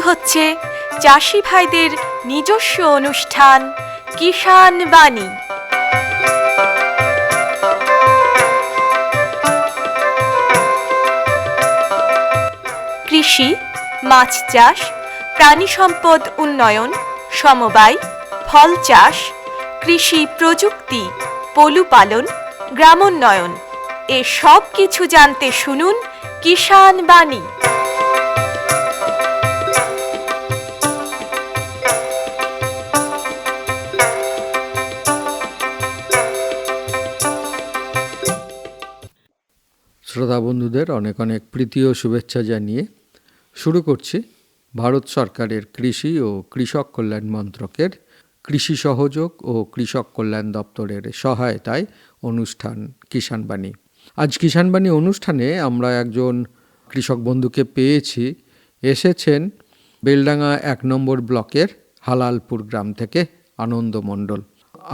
হচ্ছে চাষি ভাইদের নিজস্ব অনুষ্ঠান কিষাণ বাণী। কৃষি, মাছ চাষ, প্রাণী সম্পদ উন্নয়ন, সমবায়, ফল চাষ, কৃষি প্রযুক্তি, পশুপালন, গ্রামোন্নয়ন এ সব কিছু জানতে শুনুন কিষাণ বাণী। শ্রোতা বন্ধুদের অনেক অনেক প্রীতি ও শুভেচ্ছা জানিয়ে শুরু করছি ভারত সরকারের কৃষি ও কৃষক কল্যাণ মন্ত্রকের কৃষি সহযোগ ও কৃষক কল্যাণ দপ্তরের সহায়তায় অনুষ্ঠান কিষাণ বাণী। আজ কিষাণ বাণী অনুষ্ঠানে আমরা একজন কৃষক বন্ধুকে পেয়েছি। এসেছেন বেলডাঙ্গা ১ নম্বর ব্লকের হালালপুর গ্রাম থেকে আনন্দ মণ্ডল।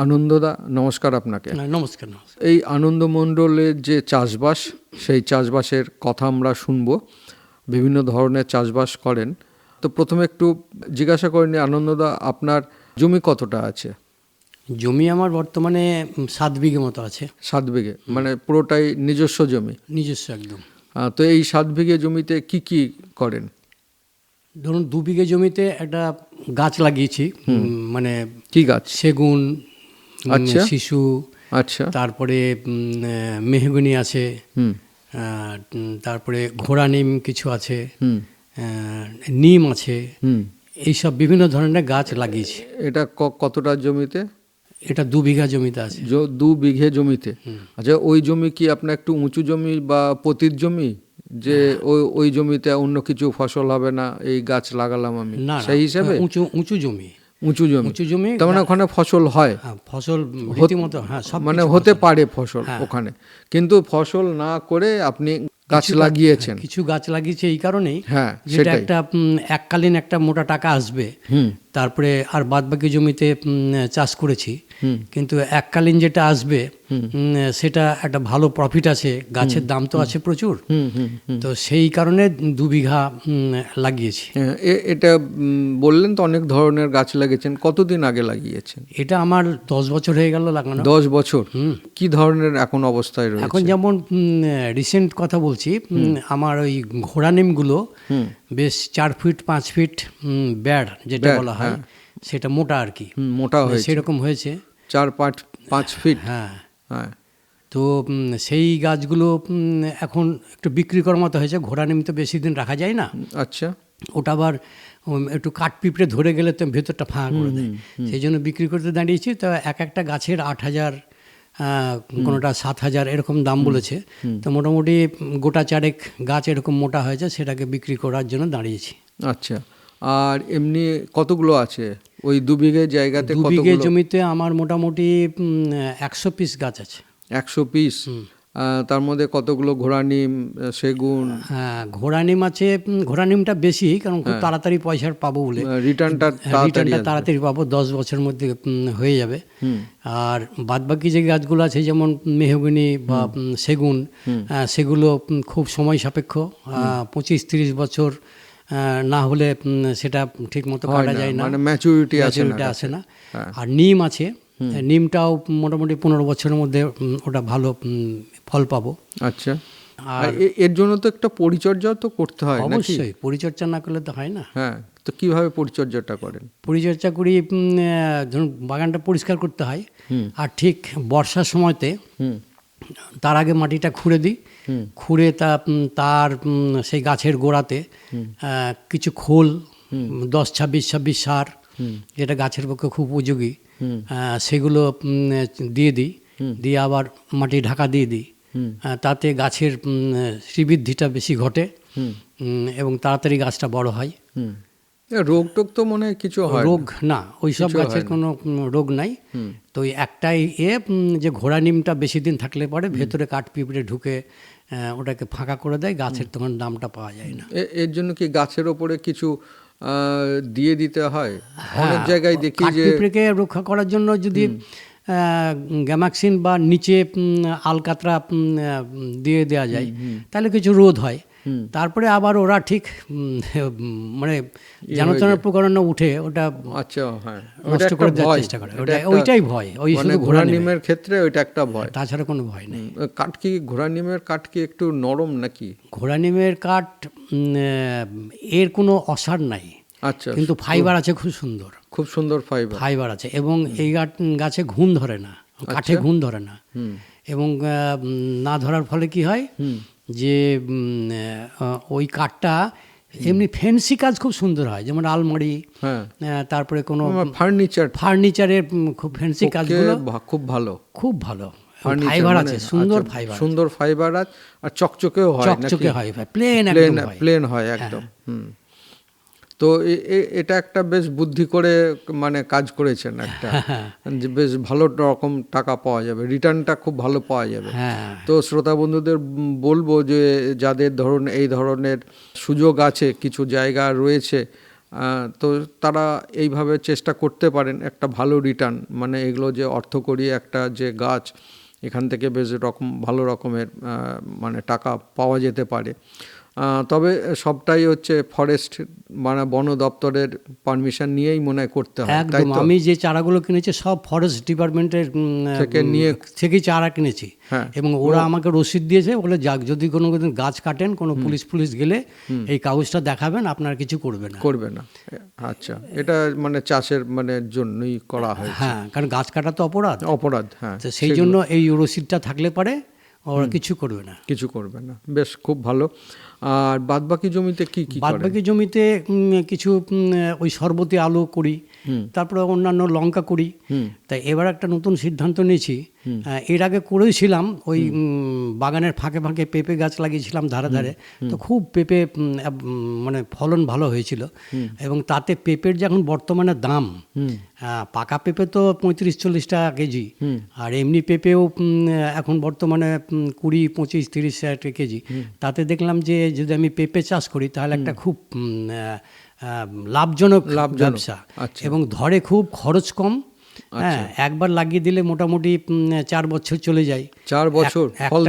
আনন্দদা, নমস্কার আপনাকে। নমস্কার। এই আনন্দ মণ্ডলের যে চাষবাস, সেই চাষবাসের কথা আমরা শুনবো। বিভিন্ন ধরনের চাষবাস করেন। তো প্রথমে একটু জিজ্ঞাসা করিনি আনন্দদা, আপনার জমি কতটা আছে? জমি আমার বর্তমানে 7 বিঘে মতো আছে। 7 বিঘে, মানে পুরোটাই নিজস্ব জমি? নিজস্ব একদম। তো এই 7 বিঘে জমিতে কি কি করেন? ধরুন 2 বিঘে জমিতে একটা গাছ লাগিয়েছি। মানে কি গাছ? সেগুন, আচ্ছা, শিশু, আচ্ছা, তারপরে মেহগনি আছে, তারপরে ঘোড়া নিম কিছু আছে, নিম আছে, এইসব বিভিন্ন ধরনের গাছ লাগিয়েছি। এটা কতটা জমিতে? এটা 2 বিঘা জমিতে আছে। 2 বিঘে জমিতে। আচ্ছা, ওই জমি কি আপনার একটু উঁচু জমি বা পতিত জমি, যে ওই জমিতে অন্য কিছু ফসল হবে না, এই গাছ লাগালাম আমি, না, সেই হিসাবে? উঁচু জমি। উঁচু জমি, তার মানে ওখানে ফসল হয়? ফসল রীতিমতো, হ্যাঁ, সব মানে হতে পারে ফসল ওখানে, কিন্তু ফসল না করে আপনি গাছ লাগিয়েছেন। কিছু গাছ লাগিয়েছে এই কারণেই, হ্যাঁ, যেটা একটা এককালীন একটা মোটা টাকা আসবে। তারপরে আর বাদবাকি জমিতে চাষ করেছি, কিন্তু এককালীন যেটা আসবে সেটা একটা ভালো প্রফিট আছে, গাছের দাম তো আছে প্রচুর। তো সেই কারণে 2 বিঘা লাগিয়েছি। এটা বললেন তো অনেক ধরনের গাছ লাগিয়েছেন, কতদিন আগে লাগিয়েছেন? এটা আমার 10 বছর হয়ে গেল লাগানো। 10 বছর? কি ধরনের এখন অবস্থায় রয়েছে? এখন যেমন রিসেন্ট কথা বলছি, আমার ওই ঘোড়া নিমগুলো বেশ 4 ফিট 5 ফিট ব্যাড যেটা বলা হয়, সেটা মোটা আর কি, মোটা হয়েছে, সেরকম হয়েছে 4-5 ফিট। হ্যাঁ। হ্যাঁ, তো সেই গাছগুলো এখন একটু বিক্রি করার মতো হয়েছে। ঘোড়া নিম তো বেশি দিন রাখা যায় না। আচ্ছা, ওটা আবার একটু কাঠ পিঁপড়ে ধরে গেলে তো ভেতরটা ফাঁকা করে দেয়, সেই জন্য বিক্রি করতে দাঁড়িয়েছি। তো এক একটা গাছের 8,000, কোনোটা 7,000 এরকম দাম বলেছে। তো মোটামুটি গোটা চারেক গাছ এরকম মোটা হয়েছে, সেটাকে বিক্রি করার জন্য দাঁড়িয়েছি। আচ্ছা, আর এমনি কতগুলো আছে ওই 2 বিঘে জায়গাতে? 2 বিঘে জমিতে আমার মোটামুটি 100 পিস গাছ আছে। 100 পিস? তার মধ্যে কতগুলো ঘোড়া নিম, সেগুন? হ্যাঁ, ঘোড়া নিম আছে। ঘোড়া নিমটা বেশি, কারণ খুব তাড়াতাড়ি পয়সা পাবো বলে, রিটার্নটা তাড়াতাড়ি পাবো, 10 বছরের মধ্যে হয়ে যাবে। আর বাদবাকি যে গাছগুলো আছে যেমন মেহগনি বা সেগুন, সেগুলো খুব সময় সাপেক্ষ। 25-30 বছর না হলে সেটা ঠিক মতো কাটা যায় না, মানে ম্যাচুরিটি আসে না। আর নিম আছে, নিমটাও মোটামুটি 15 বছরের মধ্যে ওটা ভালো ফল পাবো। আচ্ছা, আর এর জন্য তো একটা পরিচর্যা তো করতে হয়। অবশ্যই, পরিচর্যা না করলে তো হয় না। হ্যাঁ, তো কিভাবে পরিচর্যাটা করেন? পরিচর্যা করি, ধরুন বাগানটা পরিষ্কার করতে হয়, আর ঠিক বর্ষার সময়তে তার আগে মাটিটা খুঁড়ে দিই। খুঁড়ে তার সেই গাছের গোড়াতে কিছু খোল, 10-26 সার, যেটা গাছের পক্ষে খুব উপযোগী, সেগুলো দিয়ে দিই। দিয়ে আবার মাটি ঢাকা দিয়ে দিই। তাতে গাছের শ্রীবৃদ্ধিটা বেশি ঘটে এবং তাড়াতাড়ি গাছটা বড় হয়। রোগ টোগ তো মনে হয় কিছু হয়? রোগ না, ওইসব গাছের কোনো রোগ নাই। তো একটাই যে ঘোড়া নিমটা বেশি দিন থাকলে পরে ভেতরে কাঠ পিঁপড়ে ঢুকে ওটাকে ফাঁকা করে দেয়, গাছের তখন দামটা পাওয়া যায় না। এর জন্য কি গাছের ওপরে কিছু দিয়ে দিতে হয়? অনেক জায়গায় দেখি যে পিঁপড়েকে রক্ষা করার জন্য যদি গ্যামাক্সিন বা নিচে আলকাতরা দিয়ে দেওয়া যায় তাহলে কিছু রোধ হয়। তারপরে আবার ওরা ঠিক মানে জানাতনার প্রকারণে উঠে ওটা আচ্ছা, হ্যাঁ, নষ্ট করে দেওয়ার চেষ্টা করে। ওইটাই ভয়, ওই মানে শুধু ঘোড়া নিমের ক্ষেত্রে ওইটা একটা ভয়, তাছাড়া কোনো ভয় নেই। কাঠ কি ঘোড়া নিমের কাঠ কি একটু নরম নাকি? ঘোড়া নিমের কাঠ এর কোনো অসার নাই, আচ্ছা, কিন্তু ফাইবার আছে খুব সুন্দর, খুব সুন্দর ফাইবার আছে, এবং এই গাছে ঘুণ ধরে না, কাঠে ঘুণ ধরে না, এবং না ধরার ফলে কি হয় যে ওই কাঠটা এমনি ফ্যান্সি কাজ খুব সুন্দর হয়, যেমন আলমারি, তারপরে কোনো ফার্নিচারের খুব ফ্যান্সি কাজগুলো খুব ভালো, খুব ভালো ফাইবার আছে, সুন্দর ফাইবার, সুন্দর ফাইবার আছে, আর চকচকেও হয়, চকচকে হয়, প্লেন হয় একদম। তো এটা একটা বেশ বুদ্ধি করে মানে কাজ করেছেন একটা, যে বেশ ভালো রকম টাকা পাওয়া যাবে, রিটার্নটা খুব ভালো পাওয়া যাবে। তো শ্রোতা বন্ধুদের বলবো যে যাদের ধরুন এই ধরনের সুযোগ আছে, কিছু জায়গা রয়েছে, তো তারা এইভাবে চেষ্টা করতে পারেন একটা ভালো রিটার্ন, মানে এগুলো যে অর্থকরী একটা যে গাছ, এখান থেকে বেশ ভালো রকমের মানে টাকা পাওয়া যেতে পারে। তবে সবটাই হচ্ছে ফরেস্ট মানে বন দপ্তরের পারমিশন নিয়েই মনে হয় করতে হয়। একদম, আমি যে চারাগুলো কিনেছি সব ফরেস্ট ডিপার্টমেন্টের থেকেই চারা কিনেছি, এবং ওরা আমাকে রসিদ দিয়েছে, বলে যাক যদি কোনো গাছ কাটেন, কোনো পুলিশ গেলে এই কাগজটা দেখাবেন, আপনার কিছু করবে না। আচ্ছা, এটা মানে চাষের মানে জন্যই করা হয়। হ্যাঁ, কারণ গাছ কাটা তো অপরাধ। হ্যাঁ, সেই জন্য এই রসিদটা থাকলে পারে ওরা কিছু করবে না। বেশ, খুব ভালো। আর বাদবাকি জমিতে কি বাদবাকি জমিতে কিছু ওই শরবতি আলু করি, তারপরে অন্যান্য লঙ্কা করি। তাই এবার একটা নতুন সিদ্ধান্ত নিয়েছি, এর আগে করেছিলাম ওই বাগানের ফাঁকে ফাঁকে পেঁপে গাছ লাগিয়েছিলাম ধারে, তো খুব পেঁপে মানে ফলন ভালো হয়েছিল, এবং তাতে পেঁপের যে এখন বর্তমানে দাম, পাকা পেঁপে তো 35-40 টাকা কেজি, আর এমনি পেঁপেও এখন বর্তমানে 20, 25, 30 টাকা কেজি। তাতে দেখলাম যে যদি আমি পেঁপে চাষ করি তাহলে একটা খুব লাভজনক ব্যবসা, এবং ধরে খুব খরচ কম। হ্যাঁ, একবার লাগিয়ে দিলে মোটামুটি 4 বছর চলে যায়। 4 বছর ফল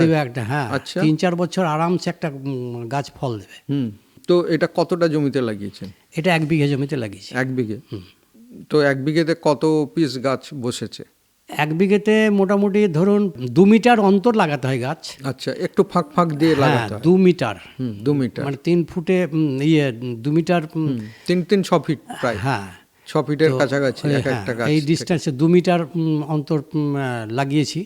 দেবে একটা। হ্যাঁ, 3-4 বছর আরামসে একটা গাছ ফল দেবে। তো এটা কতটা জমিতে লাগিয়েছেন? এটা 1 বিঘে জমিতে লাগিয়েছি। 1 বিঘে? তো 1 বিঘেতে কত পিস গাছ বসেছে? 1 বিঘেতে মোটামুটি ধরুন 2 মিটার অন্তর লাগাতে হয় গাছ। আচ্ছা, একটু ফাঁক দিয়ে লাগাতে হয়। 2 মিটার, 2 মিটার মানে 3 ফুটে 2 মিটার, 6 ফিট প্রায়। হ্যাঁ, 6 ফিটের কাছাকাছি একটা গাছ। এই ডিস্টেন্সে 2 মিটার অন্তর লাগিয়েছি।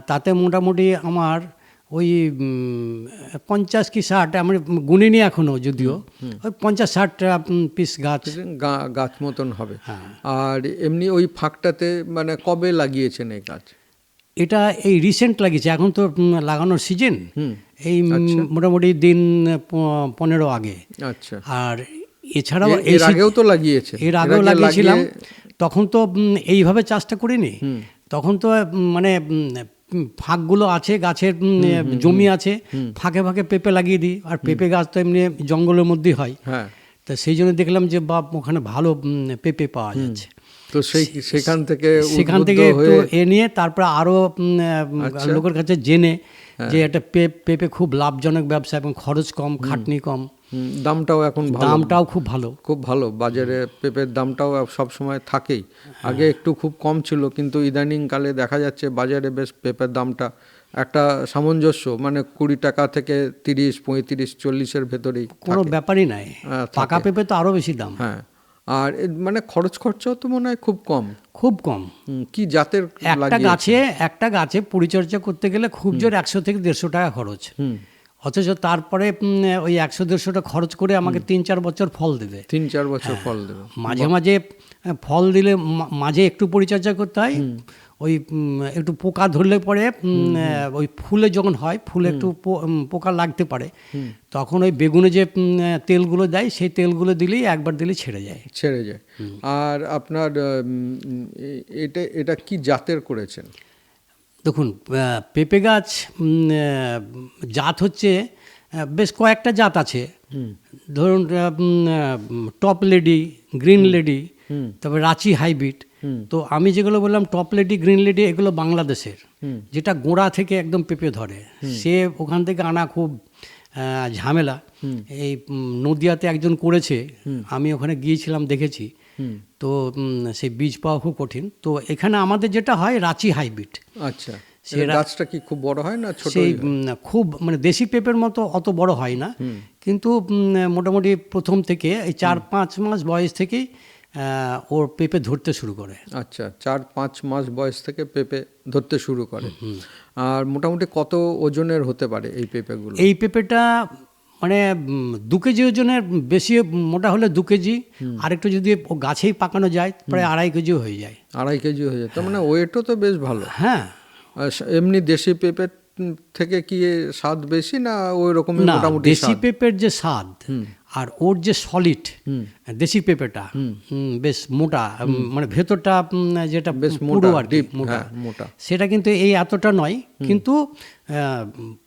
তাতে মোটামুটি আমার ওই 50 কি 60, আমি গুনিনি এখনো, যদিও ওই 50-60 পিস গাছ মতন হবে। আর এমনি ওই ফাঁকটাতে মানে কবে লাগিয়েছেন এই গাছ? এটা এই রিসেন্ট লাগিয়েছে, এখন তো লাগানোর সিজন, এই মোটামুটি দিন 15 আগে। আচ্ছা, আর এছাড়াও এর আগেও তো লাগিয়েছে? এর আগেও লাগিয়েছিলাম, তখন তো এইভাবে চাষটা করিনি, তখন তো মানে ফাঁকগুলো আছে, গাছের জমি আছে, ফাঁকে ফাঁকে পেঁপে লাগিয়ে দিই, আর পেঁপে গাছ তো এমনি জঙ্গলের মধ্যেই হয়। তা সেই জন্য দেখলাম যে ওখানে ভালো পেঁপে পাওয়া যাচ্ছে, তো সেখান থেকে একটু নিয়ে তারপরে আরও লোকের কাছে জেনে যে একটা পেঁপে খুব লাভজনক ব্যবসা, এবং খরচ কম, খাটনি কম, দামটাও খুব ভালো। বাজারে পেঁপের দামটাও সব সময় থাকেই, আগে একটু খুব কম ছিল, কিন্তু ইদানিং কালে দেখা যাচ্ছে বাজারে বেশ পেঁপের দামটা একটা সামঞ্জস্য, মানে 20 টাকা থেকে 30, 35, 40-এর ভেতরেই, কোনো ব্যাপারই নাই। পাকা পেঁপে তো আরো বেশি দাম। হ্যাঁ, আর মানে খরচাও তো মনে হয় খুব কম। কি জাতের? একটা গাছে পরিচর্যা করতে গেলে খুব জোর 100 থেকে 150 টাকা খরচ, অথচ তারপরে ওই 100-150 টাকা খরচ করে আমাকে 3-4 বছর ফল দেবে। 3-4 বছর ফল দেবে। মাঝে মাঝে ফল দিলে মাঝে একটু পরিচর্যা করতে হয়, ওই একটু পোকা ধরলে পরে ওই ফুলে যখন হয়, ফুলে একটু পোকা লাগতে পারে, তখন ওই বেগুনে যে তেলগুলো দেয়, সেই তেলগুলো দিলেই একবার দিলে ছেড়ে যায়। আর আপনার এটা কি জাতের করেছেন? দেখুন, পেঁপে গাছ জাত হচ্ছে বেশ কয়েকটা জাত আছে, ধরুন টপ লেডি, গ্রিন লেডি, তারপরে রাঁচি হাইব্রিড, তো আমি যেগুলো বললাম টপ লেডি, গ্রিন লেডি, এগুলো বাংলাদেশের, যেটা গোড়া থেকে একদম পেঁপে ধরে। সে ওখান থেকে আনা খুব ঝামেলা। এই নদিয়াতে একজন করেছে, আমি ওখানে গিয়েছিলাম, দেখেছি। তো সেই বীজ পাওয়া খুব কঠিন। তো এখানে আমাদের যেটা হয় রাঁচি হাইব্রিড। আচ্ছা, গাছটা কি খুব বড় হয় না ছোট? সেই খুব মানে দেশি পেঁপের মতো অত বড় হয় না, কিন্তু মোটামুটি প্রথম থেকে এই 4-5 মাস বয়স থেকেই ওর পেঁপে ধরতে শুরু করে। আচ্ছা, 4-5 মাস বয়স থেকে পেঁপে ধরতে শুরু করে। আর মোটামুটি কত ওজনের হতে পারে এই পেঁপেগুলো? এই পেঁপেটা মানে 2 কেজি ওজনের, বেশি মোটা হলে 2 কেজি, আর একটু যদি ও গাছেই পাকানো যায় প্রায় 2.5 কেজিও হয়ে যায়। 2.5 কেজি হয়ে যায়, তার মানে ওয়েটও তো বেশ ভালো। হ্যাঁ, আর এমনি দেশি পেঁপে থেকে কি স্বাদ বেশি না ওই রকমই না, মোটামুটি দেশি স্বাদ? পেঁপের যে স্বাদ আর ওর যে সলিড দেশি পেঁপেটা বেশ মোটা, মানে ভেতরটা যেটা বেশ পুরো মোটা, আর কি ডিপ, মোটা, হ্যাঁ, মোটা। সেটা কিন্তু এই এতটা নয়, কিন্তু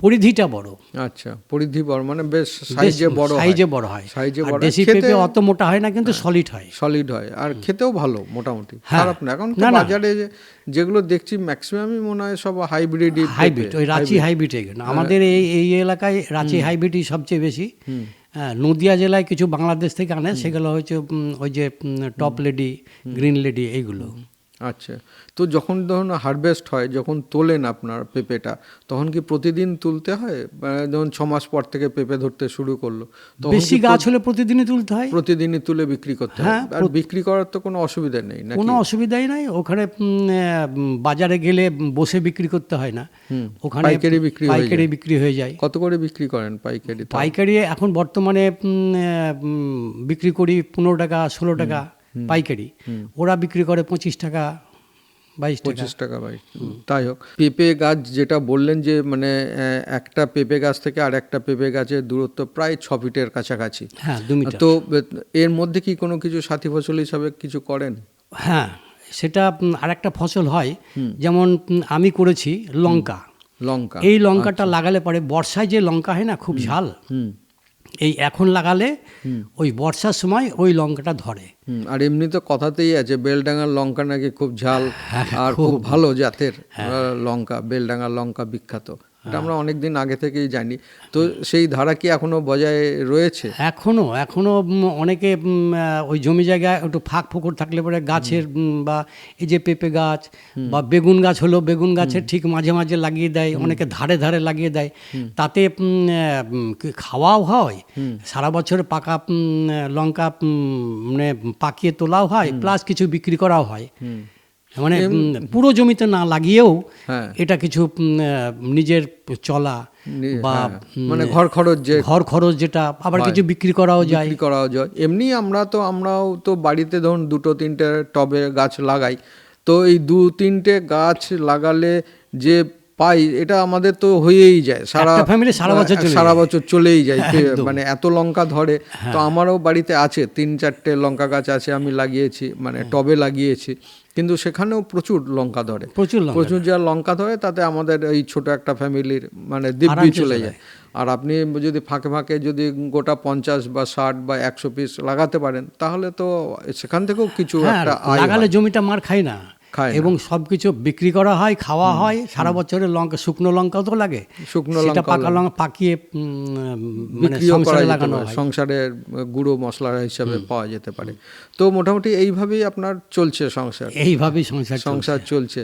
পরিধিটা বড়। আচ্ছা, পরিধি বড়, মানে বেশ সাইজে বড় হয়। সাইজে বড় হয়। সাইজে আর বড়, দেশি পেঁপে অত মোটা হয় না, কিন্তু সলিড হয়। সলিড হয়, আর খেতেও ভালো মোটামুটি, হ্যাঁ। খারাপ না। এখন তো না, না। বাজারে যেগুলো দেখছি ম্যাক্সিমামই মনে হয় সব হাইব্রিড। হাইব্রিড, ওই রাঁচি হাইব্রিড। আমাদের এই এলাকায় রাঁচি হাইব্রিডই সবচেয়ে বেশি। নদিয়া জেলায় কিছু বাংলাদেশ থেকে আনে, সেগুলো হচ্ছে ওই যে টপ লেডি, গ্রিন লেডি, এইগুলো। আচ্ছা, তো যখন ধরুন হারভেস্ট হয়, যখন তোলেন আপনার পেঁপেটা, তখন কি প্রতিদিন তুলতে হয়? যখন 6 মাস পর থেকে পেঁপে ধরতে শুরু করলো, তখন বেশি গাছ হলে প্রতিদিনই তুলতে হয়। প্রতিদিনই তুলে বিক্রি করতে হয়? হ্যাঁ, আর বিক্রি করার তো কোনো অসুবিধা নেই নাকি? কোনো অসুবিধাই নাই। ওখানে বাজারে গেলে বসে বিক্রি করতে হয় না, ওখানে পাইকারি বিক্রি হয়ে যায়। কত করে বিক্রি করেন পাইকারি? পাইকারি এখন বর্তমানে বিক্রি করি 15 টাকা, 16 টাকা পাইকারি। ওরা বিক্রি করে 25 টাকা, 22 টাকা। 22। তাই হোক, পেঁপে গাছ যেটা বললেন যে মানে একটা পেঁপে গাছ থেকে আর একটা পেঁপে গাছের দূরত্ব প্রায় 6 ফিটের কাছাকাছি। হ্যাঁ, 2 মিটার। তো এর মধ্যে কি কোনো কিছু সাথী ফসল হিসাবে কিছু করেন? হ্যাঁ, সেটা আরেকটা ফসল হয়, যেমন আমি করেছি লঙ্কা। এই লঙ্কাটা লাগালে পরে বর্ষায় যে লঙ্কা হয় না খুব ঝাল, এই এখন লাগালে ওই বর্ষার সময় ওই লঙ্কাটা ধরে। আর এমনি তো কথাতেই আছে বেলডাঙ্গার লঙ্কা নাকি খুব ঝাল আর খুব ভালো জাতের লঙ্কা, বেলডাঙ্গার লঙ্কা বিখ্যাত। এটা আমরা অনেকদিন আগে থেকেই জানি। তো সেই ধারা কি এখনো বজায় রয়েছে? এখনো অনেকে ওই জমি জায়গায় একটু ফাঁক ফোকর থাকলে পরে গাছের বা এই যে পেঁপে গাছ বা বেগুন গাছ হলো, বেগুন গাছের ঠিক মাঝে মাঝে লাগিয়ে দেয়, অনেকে ধারে ধারে লাগিয়ে দেয়। তাতে খাওয়াও হয়, সারা বছর পাকা লঙ্কা মানে পাকিয়ে তোলাও হয়, প্লাস কিছু বিক্রি করাও হয়। মানে পুরো জমিতে না লাগিয়েও এটা কিছু নিজের চলা বা মানে ঘর খরচ যেটা আবার কিছু বিক্রি করাও যায়। এমনি আমরাও তো বাড়িতে ধরুন 2-3টে টবে গাছ লাগাই। তো এই 2-3টে গাছ লাগালে যে পাই, এটা আমাদের তো হয়েই যায়, সারা বছর চলেই যায়। মানে এত লঙ্কা ধরে। তো আমারও বাড়িতে আছে 3-4টে লঙ্কা গাছ আছে, আমি লাগিয়েছি, মানে টবে লাগিয়েছি, কিন্তু সেখানেও প্রচুর লঙ্কা ধরে। প্রচুর যা লঙ্কা ধরে, তাতে আমাদের এই ছোট একটা ফ্যামিলির মানে দিব্যি চলে যায়। আর আপনি যদি ফাঁকে ফাঁকে যদি গোটা 50 বা 60 বা 100 পিস লাগাতে পারেন, তাহলে তো সেখান থেকেও কিছু একটা আয় লাগালে জমিটা মার খায় না, এবং সবকিছু বিক্রি করা হয়, খাওয়া হয়। সারা বছরের লঙ্কা, শুকনো লঙ্কাও তো লাগে, সেটা পাকা লঙ্কা পাকিয়ে সংসারে লাগানো হয়, সংসারের গুঁড়ো মশলা হিসাবে পাওয়া যেতে পারে। তো মোটামুটি এইভাবেই আপনার চলছে সংসার? এইভাবেই সংসার চলছে।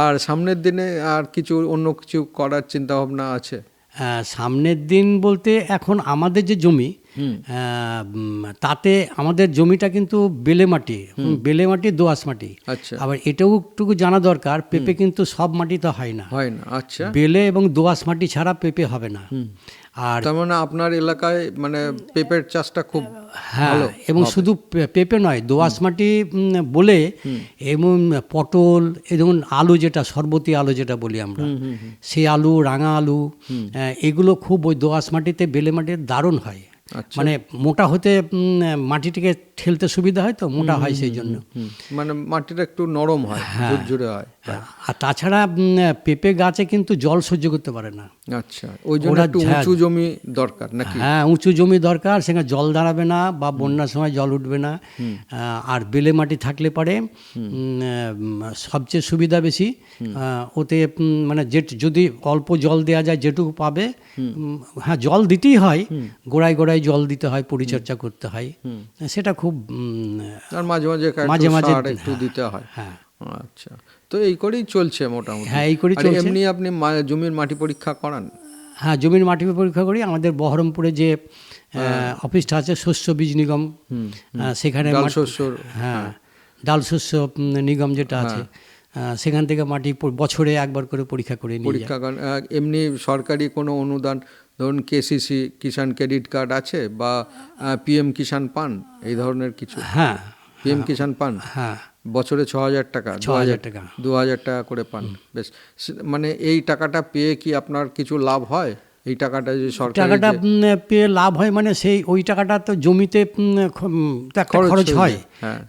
আর সামনের দিনে আর কিছু অন্য কিছু করার চিন্তা ভাবনা আছে? সামনের দিন বলতে এখন আমাদের যে জমি, তাতে আমাদের জমিটা কিন্তু বেলে মাটি, দোআঁশ মাটি। আবার এটাও একটু জানা দরকার, পেঁপে কিন্তু সব মাটিতে হয় না। আচ্ছা, বেলে এবং দোআঁশ মাটি ছাড়া পেঁপে হবে না। আর তার মানে আপনার এলাকায় মানে পেঁপের চাষটা খুব ভালো। এবং শুধু পেঁপে নয়, দোআঁশ মাটি বলে এবং পটল, এই ধরুন আলু, যেটা সরবতি আলু যেটা বলি আমরা, সেই আলু, রাঙা আলু, এগুলো খুব ওই দোআঁশ মাটিতে, বেলে মাটিতে দারুণ হয়। আচ্ছা। মানে মোটা হতে মাটিটিকে ঠেলতে সুবিধা হয়, তো মোটা হয় সেই জন্য। মানে মাটিটা একটু নরম হয়, ঝুরঝুরে হয়। আর তাছাড়া পেঁপে গাছে কিন্তু জল সহ্য করতে পারে না। আচ্ছা, ওই জন্য একটু উঁচু জমি দরকার নাকি? হ্যাঁ, উঁচু জমি দরকার, সেখানে জল দাঁড়াবে না বা বন্যার সময় জল উঠবে না। আর বেলে মাটি থাকলে পরে সবচেয়ে সুবিধা বেশি, ওতে মানে যদি অল্প জল দেওয়া যায় যেটুকু পাবে, হ্যাঁ জল দিতেই হয়, গোড়ায় গোড়ায় জল দিতে হয়, পরিচর্যা করতে হয়, সেটা খুব আর মাঝে মাঝে একটু দিতে হয়। হ্যাঁ, আচ্ছা, তো এই করেই চলছে মোটামুটি। হ্যাঁ, এই করেই চলছে। এমনি আপনি জমির মাটি পরীক্ষা করান? হ্যাঁ, জমির মাটি পরীক্ষা করি। আমাদের বহরমপুরে যে অফিসটা আছে শস্য বীজ নিগম, সেখানে হ্যাঁ ডাল শস্য নিগম যেটা আছে, সেখান থেকে মাটি বছরে একবার করে পরীক্ষা করে পরীক্ষা করেন। এমনি সরকারি কোনো অনুদান, ধরুন কেসিসি কিষাণ ক্রেডিট কার্ড আছে বা পিএম কিষাণ পান, এই ধরনের কিছু? হ্যাঁ, পিএম কিষাণ পান? হ্যাঁ, বছরে 6,000 টাকা, 6,000 টাকা, 2,000 টাকা করে পান। বেশ, মানে এই টাকাটা পেয়ে কি আপনার কিছু লাভ হয়? এই টাকাটা যে টাকাটা পেয়ে লাভ হয় মানে ওই টাকাটা তো জমিতে খরচ হয়,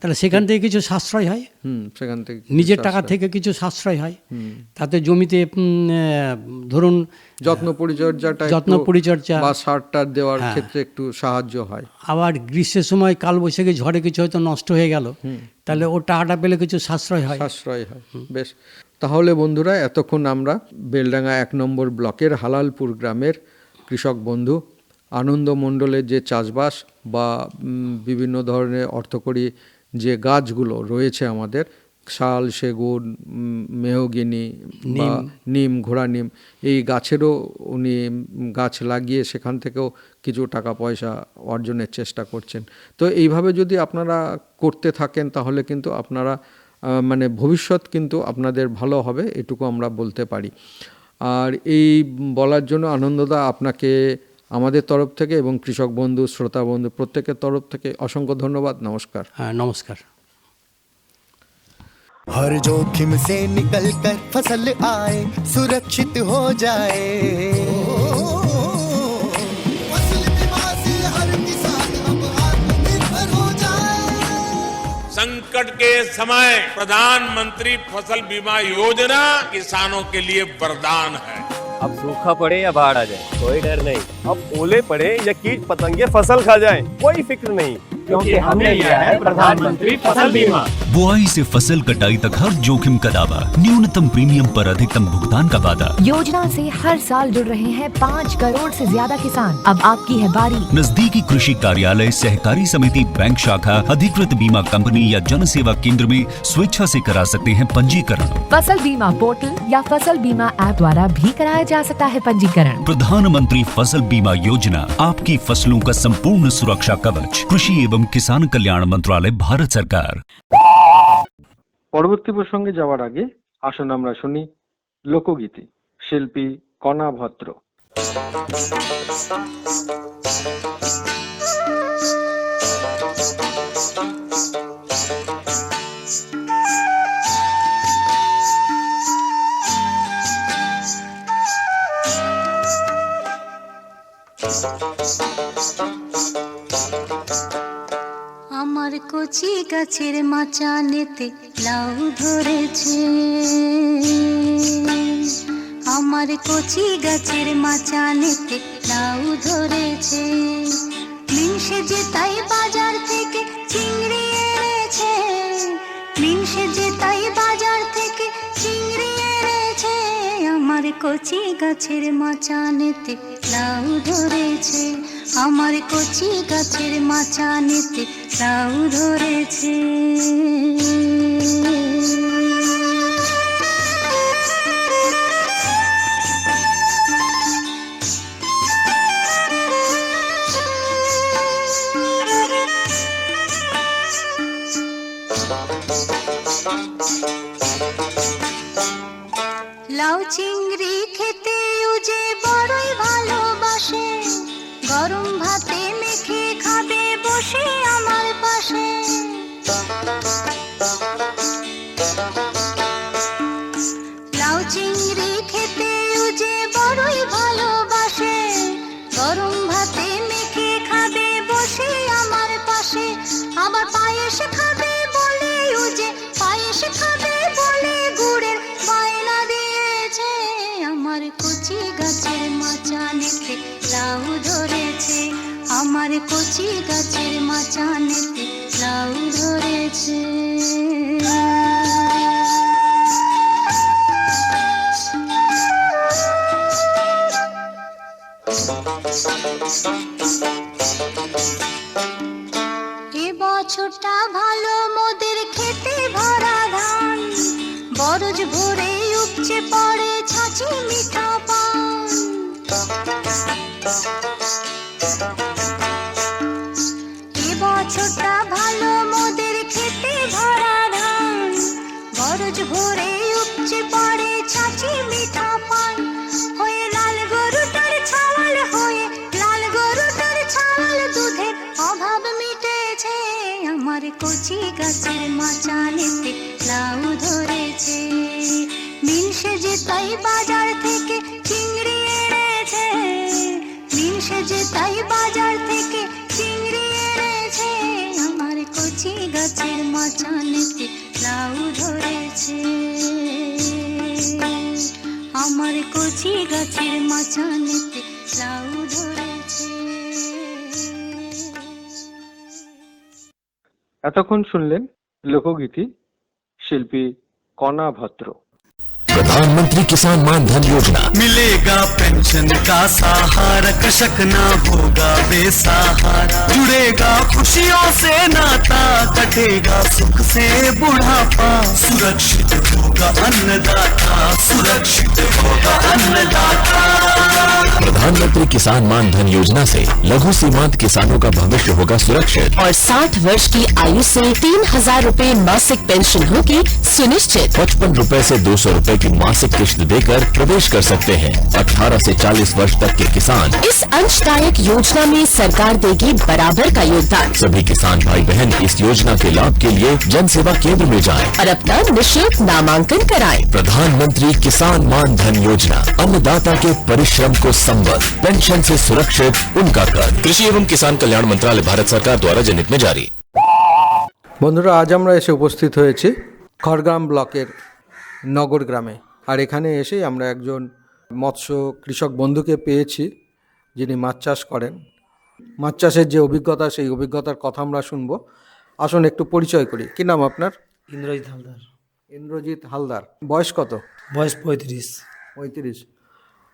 তাহলে সেখান থেকে কিছু সাশ্রয় হয়। সেখান থেকে নিজের টাকা থেকে কিছু সাশ্রয় হয়, তাতে জমিতে ধরুন যত্ন পরিচর্যা বা সার টার দেওয়ার ক্ষেত্রে একটু সাহায্য হয়। আবার গ্রীষ্মের সময় কালবৈশাখী ঝড়ে কিছু হয়তো নষ্ট হয়ে গেল, তাহলে ও টাকাটা পেলে কিছু সাশ্রয় হয়। বেশ, তাহলে বন্ধুরা, এতক্ষণ আমরা বেলডাঙ্গা 1 নম্বর ব্লকের হালালপুর গ্রামের কৃষক বন্ধু আনন্দ মণ্ডলের যে চাষবাস বা বিভিন্ন ধরনের অর্থকরী যে গাছগুলো রয়েছে আমাদের, শাল, সেগুন, মেহগিনি, নিম, ঘোড়া নিম, এই গাছেরও উনি গাছ লাগিয়ে সেখান থেকেও কিছু টাকা পয়সা অর্জনের চেষ্টা করছেন। তো এইভাবে যদি আপনারা করতে থাকেন তাহলে কিন্তু আপনারা মানে ভবিষ্যৎ কিন্তু আপনাদের ভালো হবে, এটুকু আমরা বলতে পারি। আর এই বলার জন্য আনন্দদা আপনাকে আমাদের তরফ থেকে এবং কৃষক বন্ধু, শ্রোতা বন্ধু প্রত্যেকের তরফ থেকে অসংখ্য ধন্যবাদ। নমস্কার। হ্যাঁ, নমস্কার। हर जोखिम से निकल कर फसल आए, सुरक्षित हो जाए, फसल बीमा से हर किसान अब आत्मनिर्भर हो जाए। संकट के समय प्रधानमंत्री फसल बीमा योजना किसानों के लिए वरदान है। अब सूखा पड़े या बाढ़ आ जाए कोई डर नहीं, अब ओले पड़े या कीट पतंगे फसल खा जाए कोई फिक्र नहीं, क्योंकि हमने लिया है प्रधानमंत्री फसल बीमा। बुआई से फसल कटाई तक हर जोखिम का दावा, न्यूनतम प्रीमियम पर अधिकतम भुगतान का वादा। योजना से हर साल जुड़ रहे हैं 5 करोड़ से ज्यादा किसान। अब आपकी है बारी। नजदीकी कृषि कार्यालय, सहकारी समिति, बैंक शाखा, अधिकृत बीमा कंपनी या जन सेवा केंद्र में स्वेच्छा से करा सकते हैं पंजीकरण। फसल बीमा पोर्टल या फसल बीमा ऐप द्वारा भी कराया जा सकता है पंजीकरण। प्रधानमंत्री फसल बीमा योजना, आपकी फसलों का संपूर्ण सुरक्षा कवच। कृषि एवं किसान कल्याण मंत्रालय, भारत सरकार। পরবর্তী প্রসঙ্গে যাওয়ার আগে আসুন আমরা শুনি লোকগীতি, শিল্পী কণা ভদ্র। আমার কচি গাছের মাচানেতে লাউ ধরেছে, আমার কচি গাছের মাচানেতে লাউ ধরেছে, মিনসে যে তাই বাজার থেকে চিংড়ি এনেছে, মিনসে যে তাই বাজার থেকে চিংড়ি এনেছে, আমার কচি গাছের মাচানেতে লাউ ধরেছে, আমার কচি গাছের মাচানেতে লাউ ধরেছে। লাউ চিংড়ি খেতে যে বড়ই ভালোবাসে, গরম ভাতে মেখে খাবে বসে আমার পাশে। লাউ চিংড়ি খেতে যে বড়ই ভালোবাসে, গরম ভাতে মেখে খাবে মাচানেতে লাউ ধরেছে, আমার কচি গাছের মাচানেতে লাউ ধরেছে। এ বছরটা ভালো মোদের খেতে ভরা ধান, বরজ ভরে উপচে পড়ে ছাঁচি মিঠা পান। এ বছরটা ভালো মোদের খেতে ভরা ধান, বরজ ভরে উপচে পড়ে ছাঁচি মিঠা পান। হয়ে লাল গরুটার ছাওয়াল, হয়ে লাল গরুটার ছাওয়াল, দুধের অভাব মিটেছে, আমার কচি গাছের মাচানেতে লাউ ধরেছে। মিন সেজে তাই বাজার থেকে চিংড়ি এনেছে, মিন সেজে তাই বাজার থেকে চিংড়ি এনেছে, আমার কচি গাছের মাচানেতে লাউ ধরেছে, আমার কচি গাছের মাচানেতে লাউ ধরেছে। এতক্ষণ শুনলেন লোকগীতি শিল্পী কণা ভদ্র। प्रधानमंत्री किसान मान धन योजना। मिलेगा पेंशन का सहारा, कृषक ना होगा बेसहारा, जुड़ेगा खुशियों से नाता, कटेगा सुख से बुढ़ापा, सुरक्षित होगा अन्नदाता, सुरक्षित होगा अन्नदाता। प्रधानमंत्री किसान मान धन योजना से लघु सीमांत किसानों का भविष्य होगा सुरक्षित और 60 वर्ष की आयु से 3000 रूपए मासिक पेंशन होगी सुनिश्चित। 55 रूपए से 200 रूपए की मासिक किश्त देकर प्रवेश कर सकते हैं 18 से 40 वर्ष तक के किसान। इस अंशदायक योजना में सरकार देगी बराबर का योगदान। सभी किसान भाई बहन इस योजना के लाभ के लिए जन सेवा केंद्र में जाएं और अपना निःशुल्क नामांकन कराएं। प्रधानमंत्री किसान मान धन योजना, अन्नदाता के परिश्रम को संबल, पेंशन से सुरक्षित उनका कर। कृषि एवं किसान कल्याण मंत्रालय, भारत सरकार द्वारा जनहित में जारी। বন্ধুরা, আজ আমরা এসে উপস্থিত হয়েছি খড়গ্রাম ব্লকের নগর গ্রামে। আর এখানে এসেই আমরা একজন মৎস্য কৃষক বন্ধুকে পেয়েছি, যিনি মাছ চাষ করেন। মাছ চাষের যে অভিজ্ঞতা, সেই অভিজ্ঞতার কথা আমরা শুনবো। আসুন একটু পরিচয় করি। কি নাম আপনার? ইন্দ্রজিৎ হালদার। ইন্দ্রজিৎ হালদার। বয়স কত? বয়স 35। 35।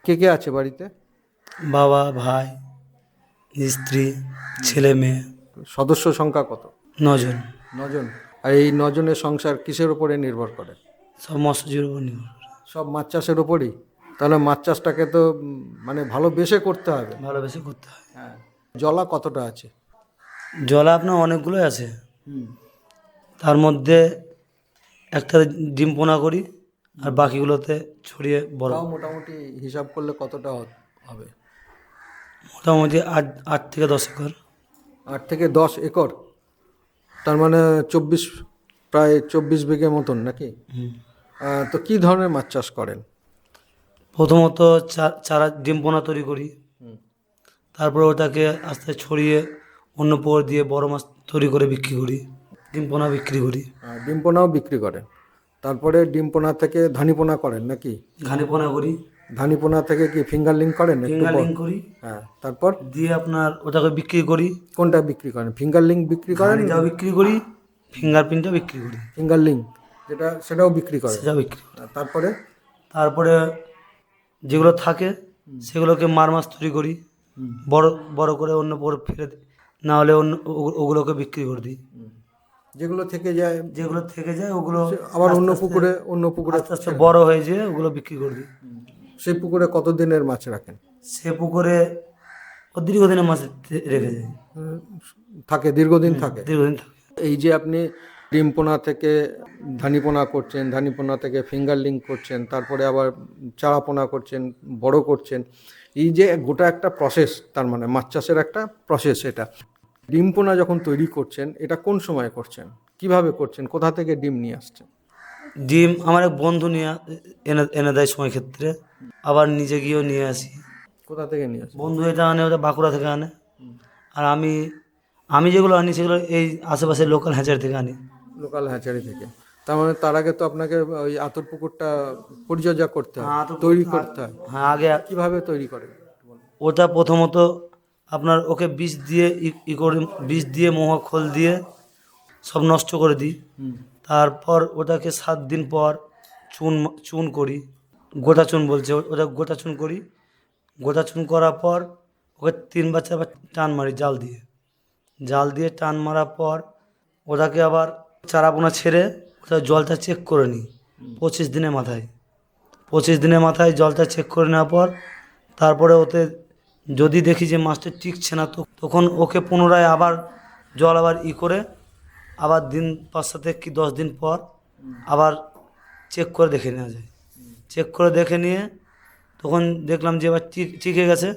কে কে আছে বাড়িতে? বাবা, ভাই, স্ত্রী, ছেলে মেয়ে। সদস্য সংখ্যা কত? 9 জন। 9 জন। আর এই 9 জনের সংসার কিসের উপরে নির্ভর করে? সব মৎস্যজীবীর উপর নির্ভর করে। সব মাছ চাষের উপরই? তাহলে মাছ চাষটাকে তো ভালোবেসে করতে হবে। ভালোবেসে করতে হয়। হ্যাঁ। জলা কতটা আছে? জলা আপনার অনেকগুলোই আছে। তার মধ্যে একটা ডিম পোনা করি, আর বাকিগুলোতে ছড়িয়ে বড়। মোটামুটি হিসাব করলে কতটা হবে? মোটামুটি 8 থেকে 10 একর। 8 থেকে 10 একর, তার মানে প্রায় 24 বিঘে মতন নাকি? তো কি ধরনের মাছ চাষ করেন? প্রথমত চারা ডিম পোনা তৈরি করি, তারপরে ওটাকে আস্তে ছড়িয়ে অন্য পুকুর দিয়ে বড় মাছ তৈরি করে বিক্রি করি, ডিম পোনা বিক্রি করি। ডিম পোনাও বিক্রি করেন। তারপরে ডিম পোনা থেকে ধানি পোনা করেন নাকি? ধানি পোনা করি। ধানি পোনা থেকে কি ফিঙ্গারলিং করেন? ফিঙ্গারলিং করি। হ্যাঁ, তারপর দিয়ে আপনার ওটাকে বিক্রি করি। কোনটা বিক্রি করেন? ফিঙ্গারলিং বিক্রি করেন? এটাও বিক্রি করি, ফিঙ্গারপ্রিন্টও বিক্রি করি। ফিঙ্গারলিং সেটাও বিক্রি করেন? সেটাও বিক্রি করি। তারপরে যেগুলো থাকে সেগুলোকে মাছ তৈরি করি, বড় বড় করে অন্য পুকুরে ফেলে দিই, না হলে অন্য ওগুলোকে বিক্রি করে দিই। যেগুলো থেকে যায় ওগুলো আবার অন্য পুকুরে আস্তে আস্তে বড় হয়ে যায়, ওগুলো বিক্রি করে দিই। সেই পুকুরে কতদিনের মাছ রাখেন? সে পুকুরে দীর্ঘদিনের মাছ রেখে যায়, থাকে দীর্ঘদিন থাকে। এই যে আপনি ডিম পোনা থেকে ধানি পোনা করছেন, ধানি পোনা থেকে ফিঙ্গারলিং করছেন, তারপরে আবার চারা পোনা করছেন, বড় করছেন, এই যে গোটা একটা প্রসেস, তার মানে মাছ চাষের একটা প্রসেস। এটা ডিম পোনা যখন তৈরি করছেন, এটা কোন সময় করছেন, কিভাবে করছেন, কোথা থেকে ডিম নিয়ে আসছেন? ডিম আমার এক বন্ধু নিয়ে এনে দেয় সময় ক্ষেত্রে, আবার নিজে গিয়েও নিয়ে আসি। কোথা থেকে নিয়ে আসেন? বন্ধু এটা আনে, ওটা বাঁকুড়া থেকে আনে। আর আমি যেগুলো আনি সেগুলো এই আশেপাশের লোকাল হ্যাচারি থেকে আনি। লোকাল হ্যাচারি থেকে। তার মানে তার আগে তো আপনাকে ওই আতর পুকুরটা পরিচর্যা করতে হয়, তৈরি করতে হয়। হ্যাঁ, আগে কিভাবে তৈরি করেন? ওটা প্রথমত আপনার ওকে বিষ দিয়ে ই করে, বিষ দিয়ে মহা খোল দিয়ে সব নষ্ট করে দিই। তারপর ওটাকে 7 দিন পর চুন করি, গোটা চুন বলছে, ওটা গোটা চুন করি। গোটা চুন করার পর ওকে 3 বা 4 বার টান মারি জাল দিয়ে টান মারার পর ওটাকে আবার চারাপোনা ছেড়ে ওটা জলটা চেক করে নিই 25 দিনের মাথায়। 25 দিনের মাথায় জলটা চেক করে নেওয়ার পর তারপরে ওতে যদি দেখি যে মাছটা টিকছে না, তো তখন ওকে পুনরায় আবার জল আবার ই করে আবার দিন 5-7 কি 10 দিন পর আবার চেক করে দেখে নেওয়া যায়। চেক করে দেখে নিয়ে তখন দেখলাম যে এবার টিকে গেছে,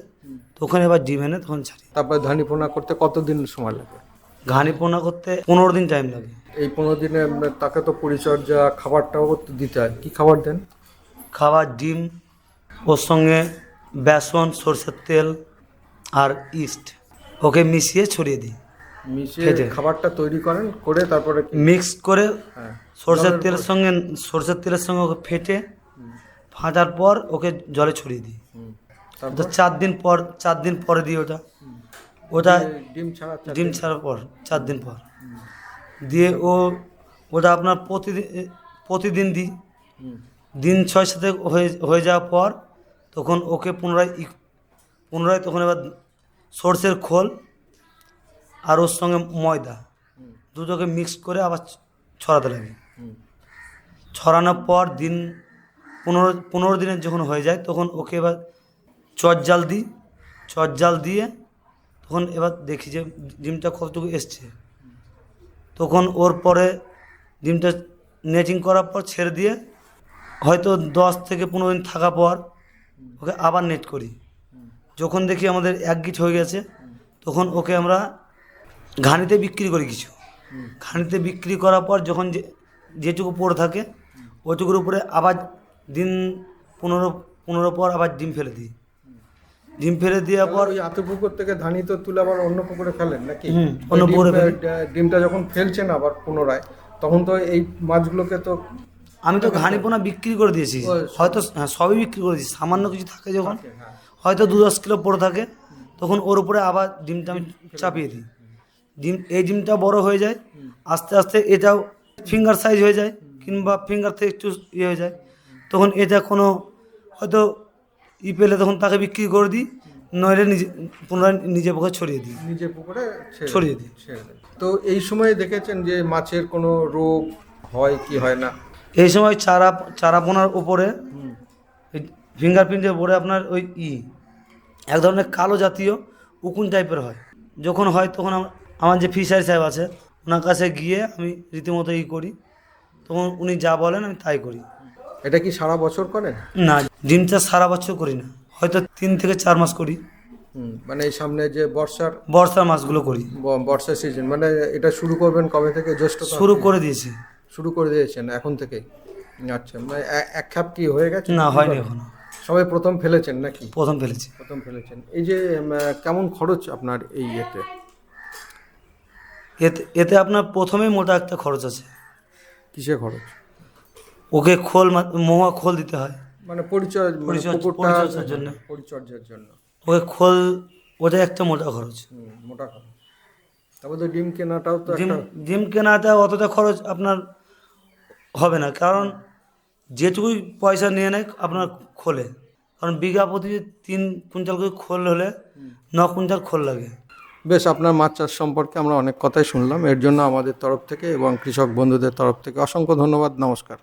তখন এবার ডিম এনে তখন ছাড়ি। তারপরে ধানি পোনা করতে কতদিন সময় লাগে? ঘানি পোনা করতে 15 দিন টাইম লাগে। এই 15 দিনে তাকে তো পরিচর্যা, খাবারটাও তো দিতে হয়। কী খাবার দেন? খাবার ডিম, ওর সঙ্গে বেসন, সরষের তেল আর ইস্ট ওকে মিশিয়ে ছড়িয়ে দিই। মিশিয়ে খাবারটা তৈরি করেন, করে তারপরে মিক্স করে সরষের তেলের সঙ্গে ওকে ফাটার পর ওকে জলে ছড়িয়ে দিই। ওটা 4 দিন পরে দিই ওটা ডিম ছাড়ার পর 4 দিন পর দিয়ে ওটা আপনার প্রতিদিন দিই। দিন 6-7 হয়ে যাওয়ার পর তখন ওকে পুনরায় তখন এবার সরষের খোল আর ওর সঙ্গে ময়দা দুটোকে মিক্স করে আবার ছড়াতে লাগে। ছড়ানোর পর দিন 15 দিনের যখন হয়ে যায় তখন ওকে এবার চটজাল দিয়ে তখন এবার দেখি যে ডিমটা কতটুকু এসছে। তখন ওর পরে ডিমটা নেটিং করার পর ছেড়ে দিয়ে হয়তো 10 থেকে 15 দিন থাকার পর ওকে আবার নেট করি। যখন দেখি আমাদের 1 গিট হয়ে গেছে তখন ওকে আমরা ঘানিতে বিক্রি করি কিছু। ঘানিতে বিক্রি করার পর যখন যেটুকু পড়ে থাকে ওইটুকুর উপরে আবার দিন 15 পর আবার ডিম ফেলে দিই। ডিম ফেলে দেওয়ার পর ওই আতু পুকুর থেকে ধানি তো তুলে আবার অন্য পুকুরে ফেলেন নাকি? অন্য পুকুরে ডিমটা যখন ফেলছেন আবার পুনরায়, তখন তো এই মাছগুলোকে তো আমি তো ঘানি পোনা বিক্রি করে দিয়েছি, হয়তো সবই বিক্রি করে দিয়েছি। সামান্য কিছু থাকে যখন হয়তো 2-10 কিলো পড়ে থাকে তখন ওর উপরে আবার ডিমটা আমি চাপিয়ে দিই। ডিমটা বড় হয়ে যায়, আস্তে আস্তে এটাও ফিঙ্গার সাইজ হয়ে যায় কিংবা ফিঙ্গার থেকে একটু ইয়ে হয়ে যায়। তখন এটা কোনো হয়তো পেলে তখন তাকে বিক্রি করে দিই, নইলে পুনরায় নিজে পুকুরে ছড়িয়ে দিই। ছড়িয়ে দিই। তো এই সময় দেখেছেন যে মাছের কোনো রোগ হয় কি হয় না? এই সময় চারাপোনার উপরে ফিঙ্গারপ্রিন্টের উপরে আপনার ওই এক ধরনের কালো জাতীয় উকুন টাইপের হয়। যখন হয় তখন আমার যে ফিশারি সাহেব আছে ওনার কাছে গিয়ে আমি রীতিমতো করি, তখন উনি যা বলেন আমি তাই করি। এটা কি সারা বছর করেন? না, ডিম চাষ সারা বছর করি না, হয়তো 3 থেকে 4 মাস করি। মানে এই সামনে যে বর্ষার মাসগুলো করি। বর্ষা সিজন মানে এটা শুরু করবেন কবে থেকে? জ্যৈষ্ঠ শুরু করে দিয়েছি। শুরু করে দিয়েছেন এখন থেকেই? আচ্ছা, মানে এক খাপ কি হয়ে গেছে? না, হয়নি এখনো। সবাই প্রথম ফেলেছেন নাকি? প্রথম ফেলেছি। এই যে কেমন খরচ আপনার এই এতে আপনার প্রথমেই মোটা একটা খরচ আছে। কিসে খরচ? ওকে মহুয়া খোল দিতে হয়, মানে পরিচর্যার জন্য। ওকে ওটা একটা মোটা খরচ। তারপর তো ডিম কেনাটাও তো ডিম কেনাটা অতটা খরচ আপনার হবে না, কারণ যেটুকুই পয়সা নিয়ে নেয় আপনার খোলে, কারণ বিঘা প্রতি 3 কুইন্টাল করে খোল হলে 9 কুইন্টাল খোল লাগে। বেশ, আপনার মাছ চাষ সম্পর্কে আমরা অনেক কথাই শুনলাম। এর জন্য আমাদের তরফ থেকে এবং কৃষক বন্ধুদের তরফ থেকে অসংখ্য ধন্যবাদ। নমস্কার।